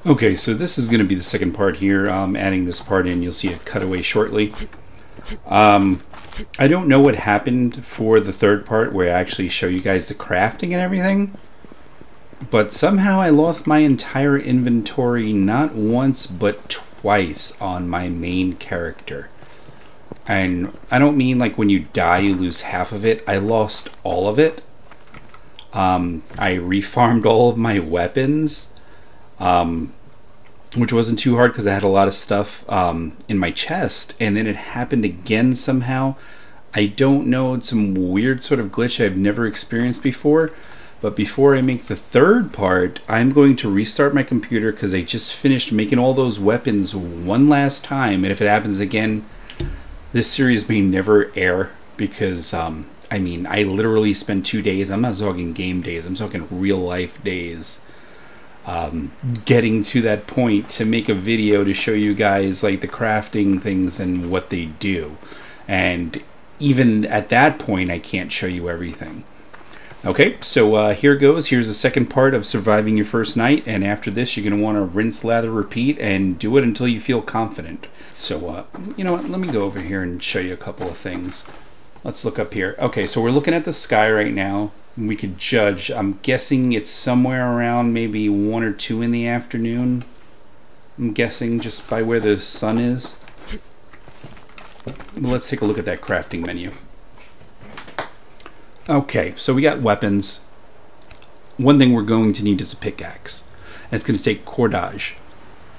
Okay, so this is going to be the second part here. I'm adding this part in. You'll see it cut away shortly. I don't know what happened for the third part where I actually show you guys the crafting and everything, but somehow I lost my entire inventory not once but twice on my main character. And I don't mean like when you die you lose half of it. I lost all of it. I refarmed all of my weapons, which wasn't too hard because I had a lot of stuff in my chest, and then it happened again somehow. I don't know, it's some weird sort of glitch I've never experienced before. But before I make the third part, I'm going to restart my computer because I just finished making all those weapons one last time, and if it happens again, this series may never air because I mean, I literally spent 2 days, I'm not talking game days, I'm talking real life days, getting to that point to make a video to show you guys like the crafting things and what they do. And even at that point, I can't show you everything. Okay, so here goes. Here's the second part of surviving your first night, and after this, you're going to want to rinse, lather, repeat, and do it until you feel confident. So, you know what, let me go over here and show you a couple of things. Let's look up here. Okay, so we're looking at the sky right now. We could judge. I'm guessing it's somewhere around maybe 1 or 2 in the afternoon. I'm guessing just by where the sun is. Let's take a look at that crafting menu. Okay, so we got weapons. One thing we're going to need is a pickaxe. And it's going to take cordage.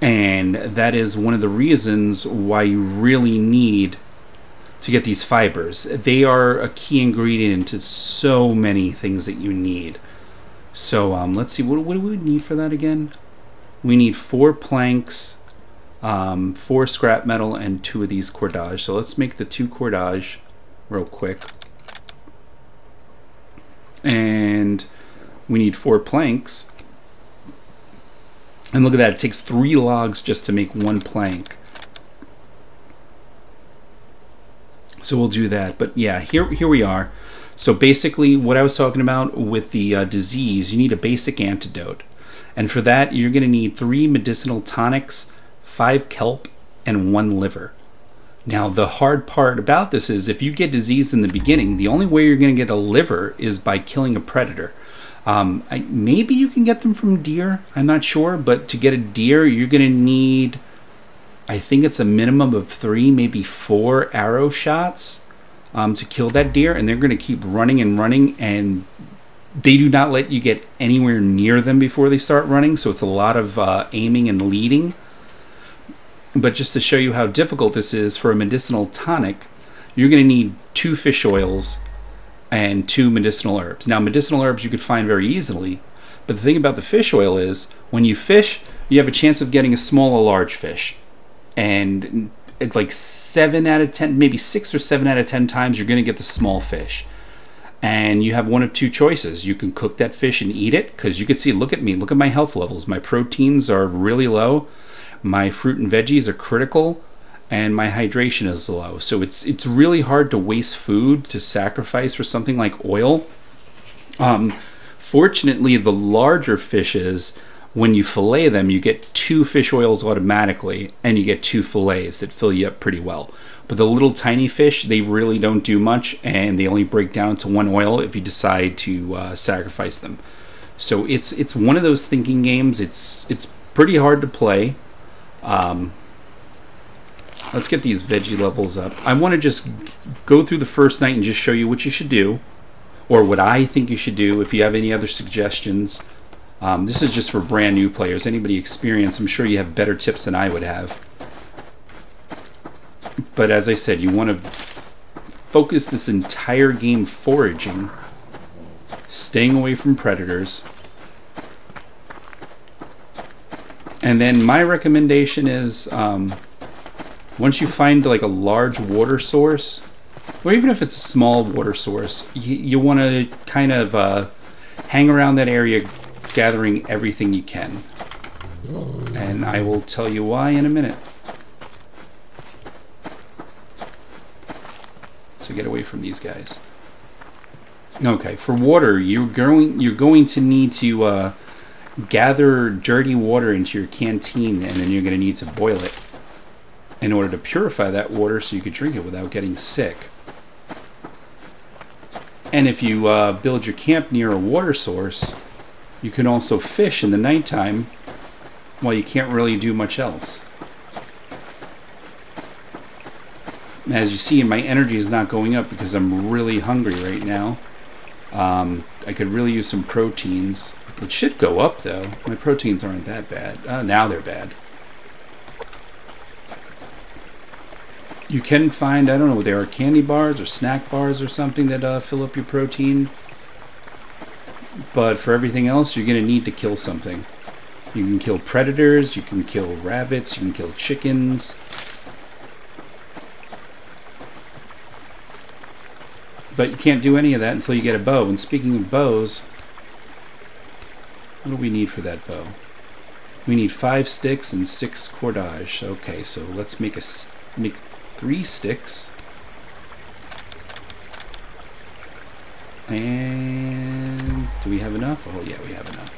And that is one of the reasons why you really need to get these fibers. They are a key ingredient into so many things that you need. So let's see, what do we need for that again? We need 4 planks, 4 scrap metal, and 2 of these cordage. So let's make the 2 cordage real quick. And we need 4 planks. And look at that, it takes 3 logs just to make 1 plank. So we'll do that. But yeah, here we are. So basically what I was talking about with the disease, you need a basic antidote. And for that, you're going to need 3 medicinal tonics, 5 kelp, and 1 liver. Now, the hard part about this is if you get disease in the beginning, the only way you're going to get a liver is by killing a predator. Maybe you can get them from deer, I'm not sure, but to get a deer, you're going to need, I think it's a minimum of 3, maybe 4 arrow shots to kill that deer, and they're going to keep running and running, and they do not let you get anywhere near them before they start running, so it's a lot of aiming and leading. But just to show you how difficult this is, for a medicinal tonic, you're going to need 2 fish oils and 2 medicinal herbs. Now, medicinal herbs you could find very easily, but the thing about the fish oil is, when you fish, you have a chance of getting a small or large fish. And it's like 7 out of 10, maybe 6 or 7 out of 10 times, you're going to get the small fish. And you have one of 2 choices. You can cook that fish and eat it, because you can see, look at me, look at my health levels. My proteins are really low. My fruit and veggies are critical, and my hydration is low. So it's really hard to waste food to sacrifice for something like oil. Fortunately, the larger fishes, when you fillet them, you get 2 fish oils automatically, and you get 2 fillets that fill you up pretty well. But the little tiny fish, they really don't do much, and they only break down to 1 oil if you decide to sacrifice them. So it's one of those thinking games. It's pretty hard to play. Let's get these veggie levels up. I want to just go through the first night and just show you what you should do, or what I think you should do. If you have any other suggestions, this is just for brand new players. Anybody experienced, I'm sure you have better tips than I would have. But as I said, you want to focus this entire game foraging, staying away from predators. And then my recommendation is, once you find like a large water source, or even if it's a small water source, you want to kind of hang around that area, gathering everything you can. And I will tell you why in a minute. So get away from these guys. Okay, for water, you're going to need to gather dirty water into your canteen, and then you're going to need to boil it in order to purify that water so you could drink it without getting sick. And if you build your camp near a water source, you can also fish in the nighttime while you can't really do much else. As you see, my energy is not going up because I'm really hungry right now. I could really use some proteins. It should go up though. My proteins aren't that bad. Now they're bad. You can find, I don't know, there are candy bars or snack bars or something that fill up your protein. But for everything else, you're going to need to kill something. You can kill predators, you can kill rabbits, you can kill chickens. But you can't do any of that until you get a bow. And speaking of bows, what do we need for that bow? We need 5 sticks and 6 cordage. Okay, so let's make 3 sticks. And do we have enough? Oh yeah, we have enough.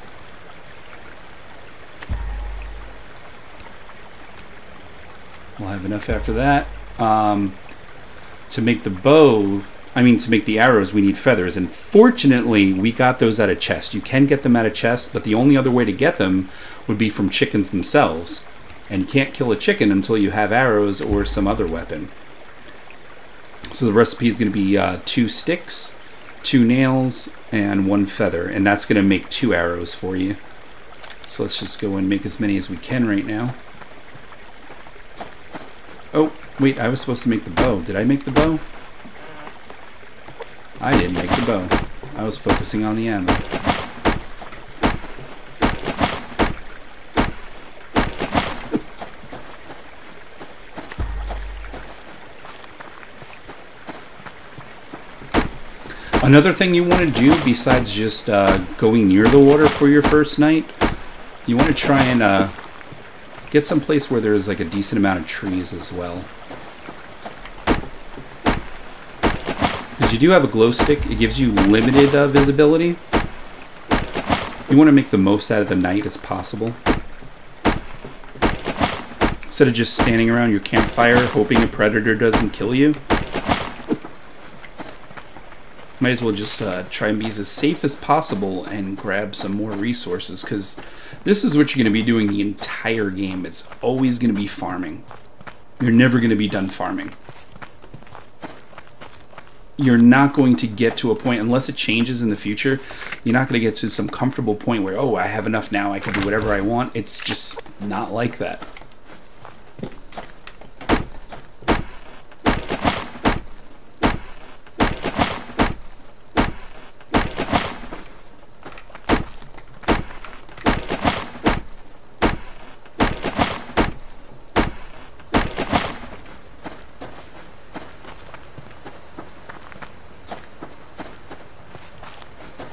We'll have enough after that. To make the bow, to make the arrows, we need feathers. And fortunately, we got those out of chests. You can get them out of chests, but the only other way to get them would be from chickens themselves. And you can't kill a chicken until you have arrows or some other weapon. So the recipe is going to be 2 sticks, 2 nails, and 1 feather. And that's going to make 2 arrows for you. So let's just go and make as many as we can right now. Oh, wait, I was supposed to make the bow. Did I make the bow? I didn't make the bow. I was focusing on the animal. Another thing you want to do besides just going near the water for your first night, you want to try and get some place where there's like a decent amount of trees as well. Because you do have a glow stick, it gives you limited visibility. You want to make the most out of the night as possible. Instead of just standing around your campfire hoping a predator doesn't kill you. Might as well just try and be as safe as possible and grab some more resources, because this is what you're going to be doing the entire game. It's always going to be farming. You're never going to be done farming. You're not going to get to a point, unless it changes in the future, you're not going to get to some comfortable point where, oh, I have enough now, I can do whatever I want. It's just not like that.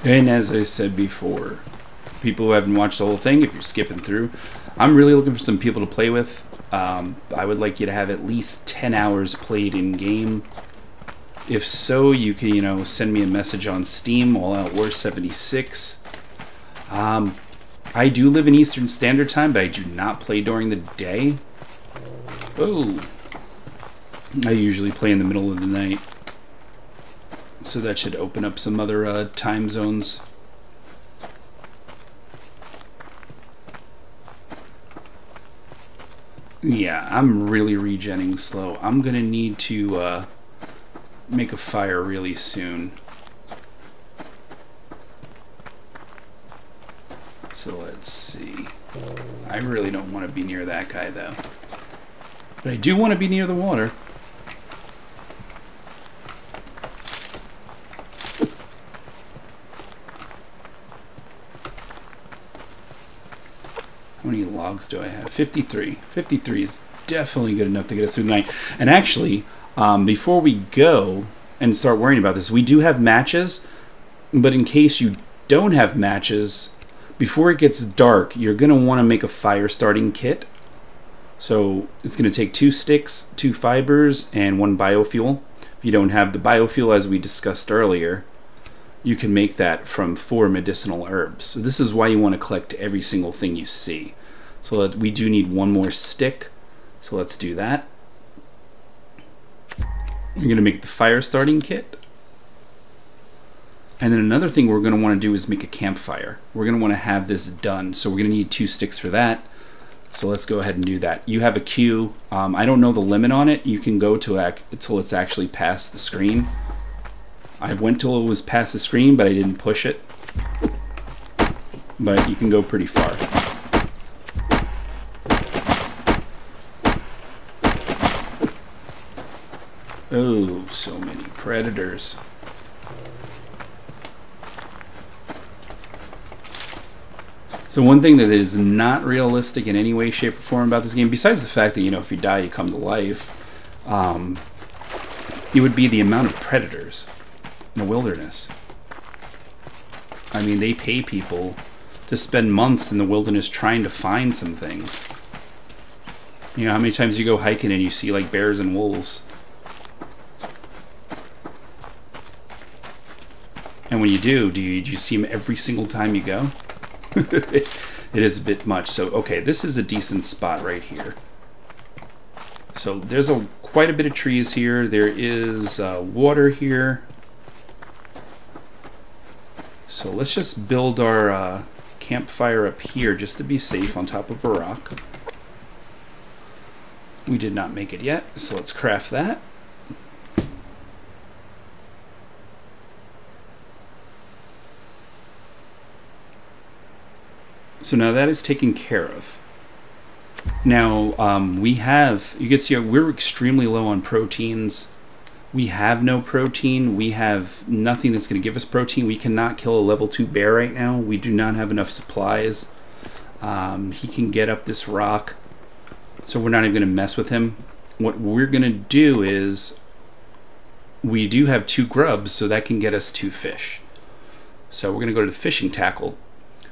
And as I said before, people who haven't watched the whole thing, if you're skipping through, I'm really looking for some people to play with. I would like you to have at least 10 hours played in game. If so, you can, send me a message on Steam, All Out War 76. I do live in Eastern Standard Time, but I do not play during the day. Oh, I usually play in the middle of the night. So that should open up some other time zones. Yeah, I'm really regenning slow. I'm gonna need to make a fire really soon. So let's see. I really don't want to be near that guy though. But I do want to be near the water. How many logs do I have? 53. 53 is definitely good enough to get us through the night. And actually, before we go and start worrying about this, we do have matches. But in case you don't have matches, before it gets dark, you're going to want to make a fire starting kit. So it's going to take 2 sticks, 2 fibers, and 1 biofuel. If you don't have the biofuel, as we discussed earlier, you can make that from 4 medicinal herbs. So this is why you want to collect every single thing you see. So we do need one more stick. So let's do that. We're going to make the fire starting kit. And then another thing we're going to want to do is make a campfire. We're going to want to have this done. So we're going to need 2 sticks for that. So let's go ahead and do that. You have a queue. I don't know the limit on it. You can go to until it's actually past the screen. I went till it was past the screen, but I didn't push it. But you can go pretty far. Oh, so many predators. So one thing that is not realistic in any way, shape, or form about this game, besides the fact that, you know, if you die, you come to life, it would be the amount of predators in the wilderness. I mean, they pay people to spend months in the wilderness trying to find some things. You know, how many times you go hiking and you see, like, bears and wolves? And when you do you see them every single time you go? It is a bit much. So, okay, this is a decent spot right here. So there's quite a bit of trees here. There is water here. So let's just build our campfire up here just to be safe on top of a rock. We did not make it yet, so let's craft that. So now that is taken care of. Now we have, you can see we're extremely low on proteins. We have no protein. We have nothing that's going to give us protein. We cannot kill a level 2 bear right now. We do not have enough supplies. He can get up this rock, so we're not even going to mess with him. What we're going to do is, we do have 2 grubs, so that can get us 2 fish. So we're going to go to the fishing tackle.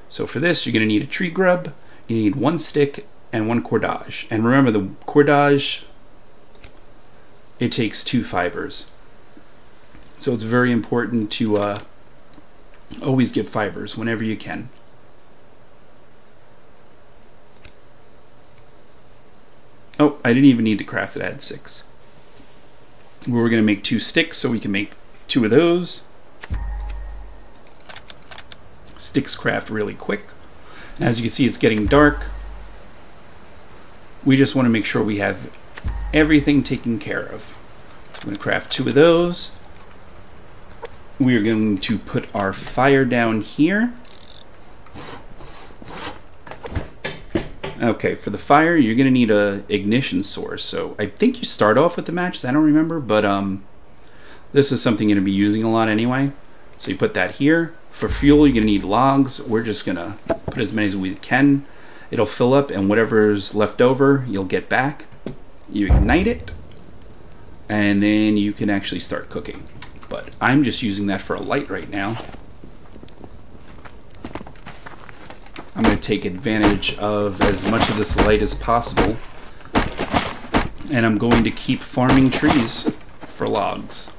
So for this, you're going to need a tree grub, you need 1 stick, and 1 cordage. And remember, the cordage, it takes 2 fibers. So it's very important to always get fibers whenever you can. Oh, I didn't even need to craft it, I had 6. We're going to make 2 sticks, so we can make 2 of those. Sticks craft really quick. And as you can see, it's getting dark. We just want to make sure we have everything taken care of. I'm going to craft 2 of those. We are going to put our fire down here. Okay, for the fire, you're going to need a ignition source. So I think you start off with the matches. I don't remember, but this is something you're going to be using a lot anyway. So you put that here. For fuel, you're going to need logs. We're just going to put as many as we can. It'll fill up, and whatever's left over, you'll get back. You ignite it, and then you can actually start cooking. But I'm just using that for a light right now. I'm going to take advantage of as much of this light as possible. And I'm going to keep farming trees for logs.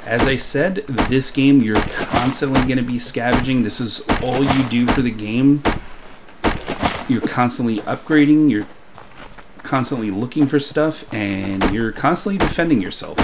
As I said, this game, you're constantly going to be scavenging. This is all you do for the game. You're constantly upgrading, you're constantly looking for stuff, and you're constantly defending yourself.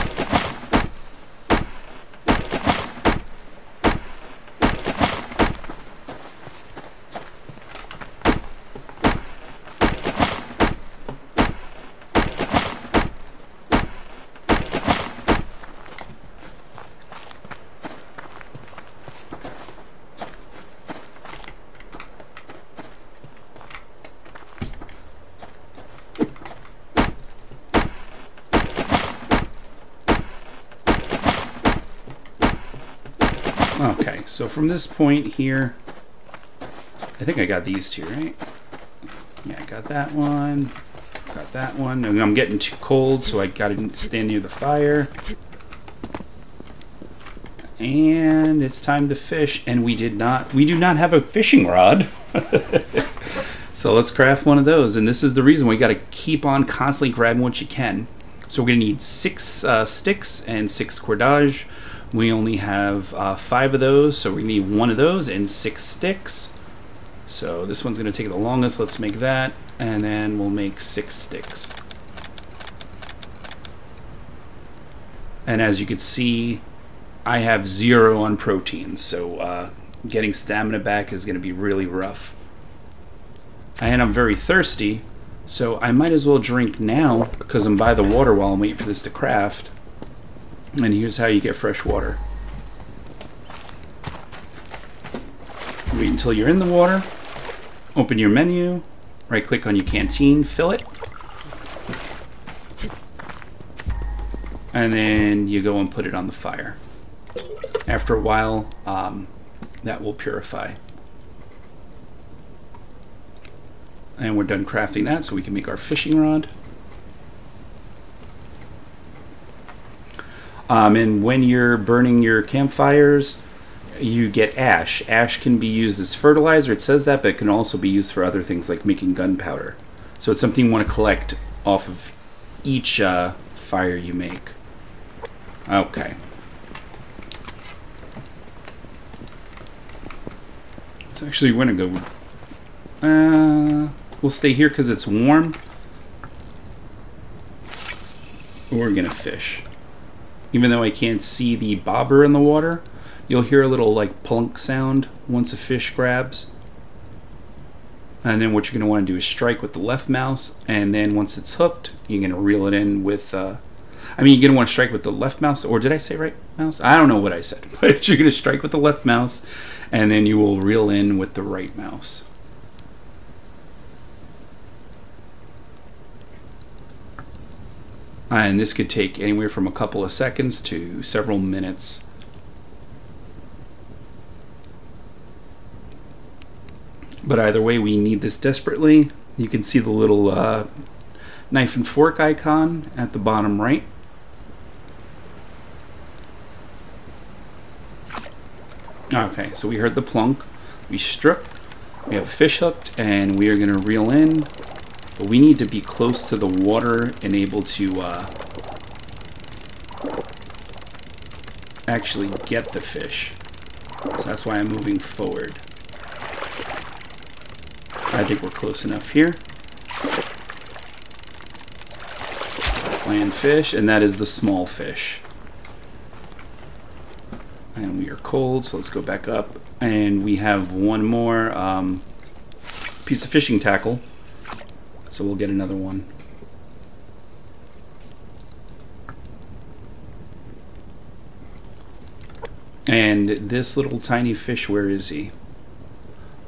Okay, so from this point here, I think I got these 2, right? Yeah, I got that one, got that one. I'm getting too cold, so I gotta stand near the fire. And it's time to fish, and we do not have a fishing rod. So let's craft one of those, and this is the reason why you gotta keep on constantly grabbing what you can. So we're gonna need 6 sticks and 6 cordage. We only have 5 of those, so we need 1 of those and 6 sticks. So this one's going to take the longest. Let's make that, and then we'll make 6 sticks. And as you can see, I have 0 on protein, so getting stamina back is going to be really rough. And I'm very thirsty, so I might as well drink now because I'm by the water while I'm waiting for this to craft. And here's how you get fresh water. Wait until you're in the water, open your menu, right click on your canteen, fill it, and then you go and put it on the fire. After a while, that will purify. And we're done crafting that, so we can make our fishing rod. And when you're burning your campfires, you get ash. Ash can be used as fertilizer, it says that, but it can also be used for other things like making gunpowder. So it's something you want to collect off of each fire you make. Okay. So actually we're going to go... we'll stay here because it's warm. We're going to fish. Even though I can't see the bobber in the water, you'll hear a little like plunk sound once a fish grabs. And then what you're going to want to do is strike with the left mouse, and then once it's hooked, you're going to reel it in with... I mean, you're going to want to strike with the left mouse, or did I say right mouse? I don't know what I said, but you're going to strike with the left mouse, and then you will reel in with the right mouse. And this could take anywhere from a couple of seconds to several minutes. But either way, we need this desperately. You can see the little knife and fork icon at the bottom right. Okay, so we heard the plunk. We struck. We have a fish hooked, and we are going to reel in. But we need to be close to the water and able to actually get the fish. So that's why I'm moving forward. I think we're close enough here. Land fish, and that is the small fish. And we are cold, so let's go back up. And we have one more piece of fishing tackle. So we'll get another one. And this little tiny fish, where is he?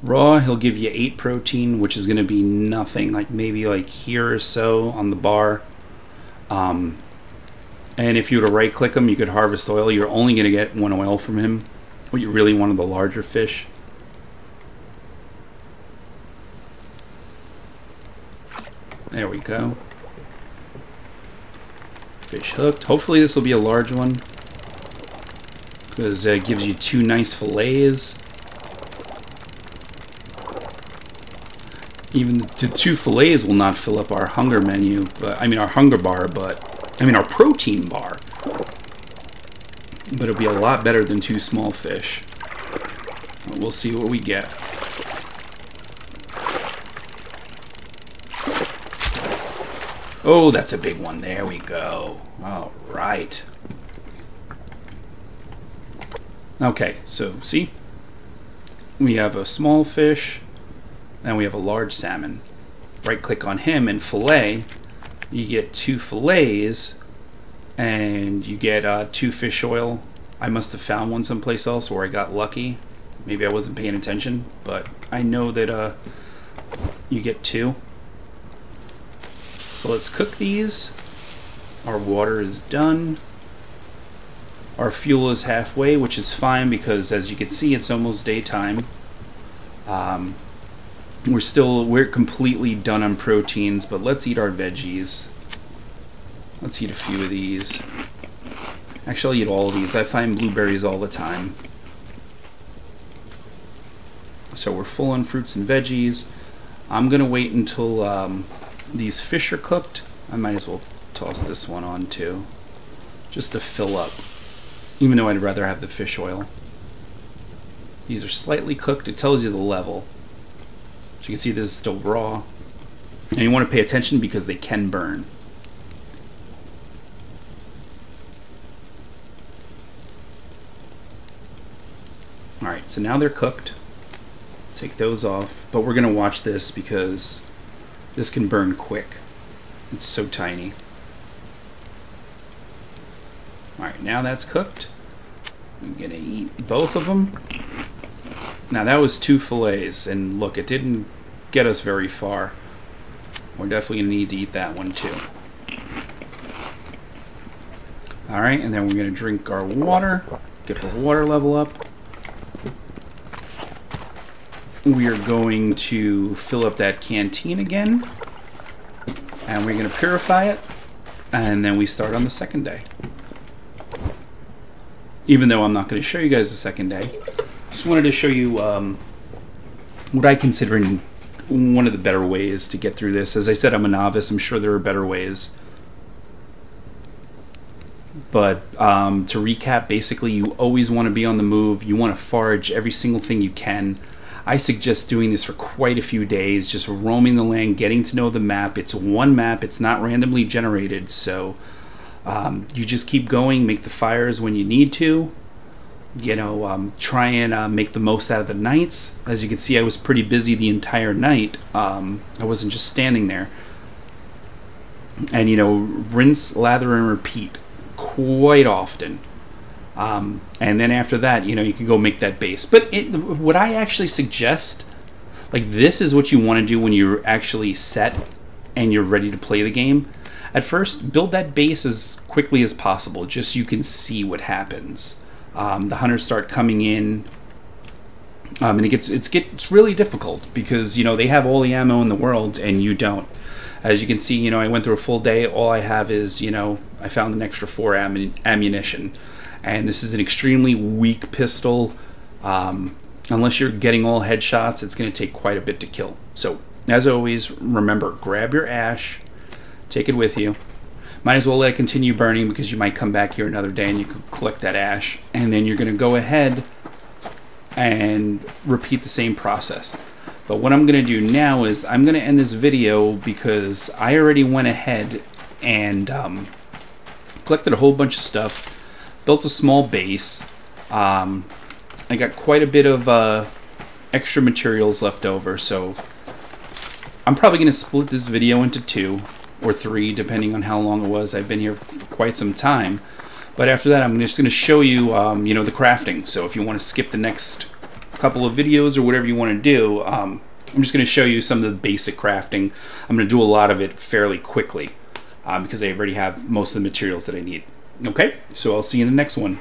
Raw, he'll give you 8 protein, which is going to be nothing, like maybe like here or so on the bar. And if you were to right click him, you could harvest oil. You're only going to get 1 oil from him. But you really wanted the larger fish. There we go. Fish hooked. Hopefully this will be a large one, because it gives you 2 nice fillets. Even the 2 fillets will not fill up our hunger menu, but I mean our hunger bar, but I mean our protein bar. But it'll be a lot better than 2 small fish. We'll see what we get. Oh, that's a big one. There we go. All right. Okay, so see? We have a small fish, and we have a large salmon. Right-click on him and fillet. You get 2 fillets, and you get 2 fish oil. I must have found one someplace else, or I got lucky. Maybe I wasn't paying attention, but I know that you get 2. So let's cook these. Our water is done. Our fuel is halfway, which is fine because as you can see, it's almost daytime. We're completely done on proteins, but let's eat our veggies. Let's eat a few of these. Actually, I'll eat all of these. I find blueberries all the time. So we're full on fruits and veggies. I'm gonna wait until these fish are cooked. I might as well toss this one on too, just to fill up. even though I'd rather have the fish oil. These are slightly cooked. It tells you the level. So you can see this is still raw. And you want to pay attention because they can burn. Alright, so now they're cooked. Take those off. But we're going to watch this because this can burn quick. It's so tiny. Alright, now that's cooked. I'm going to eat both of them. Now that was 2 fillets, and look, it didn't get us very far. We're definitely going to need to eat that one too. Alright, and then we're going to drink our water. Get the water level up. We are going to fill up that canteen again. And we're going to purify it. And then we start on the second day. Even though I'm not going to show you guys the second day. Just wanted to show you what I consider one of the better ways to get through this. As I said, I'm a novice. I'm sure there are better ways. But to recap, basically you always want to be on the move. You want to forage every single thing you can. I suggest doing this for quite a few days, just roaming the land, getting to know the map. It's one map. It's not randomly generated, so you just keep going, make the fires when you need to. You know, try and make the most out of the nights. As you can see, I was pretty busy the entire night. I wasn't just standing there. And, you know, rinse, lather, and repeat quite often. And then after that, you know, you can go make that base. But what I actually suggest, like, this is what you want to do when you're actually set and you're ready to play the game. At first, build that base as quickly as possible, just so you can see what happens. The hunters start coming in, and it gets really difficult because, you know, they have all the ammo in the world and you don't. As you can see, you know, I went through a full day. All I have is, you know, I found an extra 4 ammunition. And this is an extremely weak pistol. Unless you're getting all headshots, it's going to take quite a bit to kill. So, as always, remember, grab your ash, take it with you. Might as well let it continue burning because you might come back here another day and you can collect that ash. And then you're going to go ahead and repeat the same process. But what I'm going to do now is I'm going to end this video because I already went ahead and collected a whole bunch of stuff. Built a small base. I got quite a bit of extra materials left over, so I'm probably going to split this video into 2 or 3, depending on how long it was. I've been here for quite some time. But after that, I'm just going to show you, you know, the crafting. So if you want to skip the next couple of videos or whatever you want to do, I'm just going to show you some of the basic crafting. I'm going to do a lot of it fairly quickly because I already have most of the materials that I need. Okay, so I'll see you in the next one.